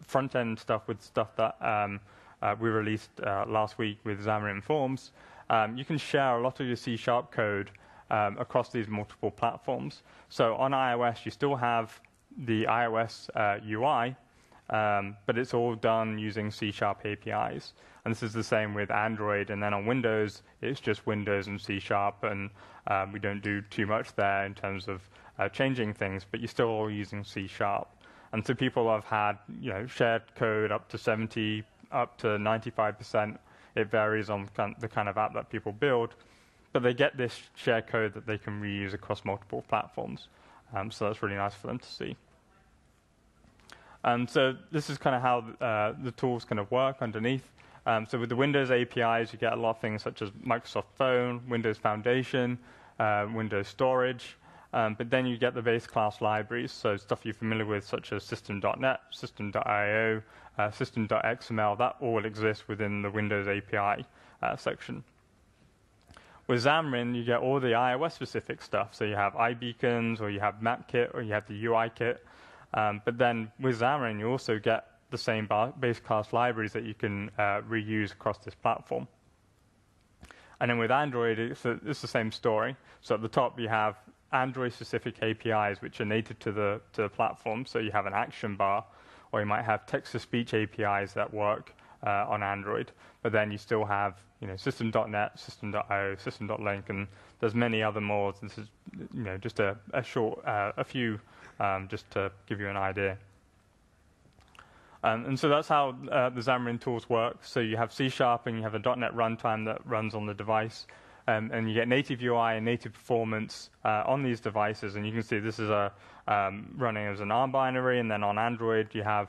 front-end stuff with stuff that we released last week with Xamarin Forms, you can share a lot of your C# code across these multiple platforms. So on iOS, you still have the iOS UI, but it's all done using C# APIs. And this is the same with Android. And then on Windows, it's just Windows and C#, and we don't do too much there in terms of changing things, but you're still all using C#. And so people have had shared code up to 70, up to 95%. It varies on the kind of app that people build, but they get this shared code that they can reuse across multiple platforms. So that's really nice for them to see. So this is kind of how the tools kind of work underneath. So with the Windows APIs, you get a lot of things such as Microsoft Phone, Windows Foundation, Windows Storage. But then you get the base class libraries, so stuff you're familiar with, such as system.net, system.io, system.xml. That all exists within the Windows API section. With Xamarin, you get all the iOS-specific stuff. So you have iBeacons, or you have MapKit, or you have the UI kit. But then with Xamarin, you also get the same base class libraries that you can reuse across this platform. And then with Android, it's the same story. So at the top, you have Android-specific APIs, which are native to the platform. So you have an action bar, or you might have text-to-speech APIs that work on Android. But then you still have system.net, system.io, system.link, and there's many other more. This is just a few, just to give you an idea. And so that's how the Xamarin tools work. So you have C# and you have a .NET runtime that runs on the device. And you get native UI and native performance on these devices. And you can see this is running as an ARM binary. And then on Android, you have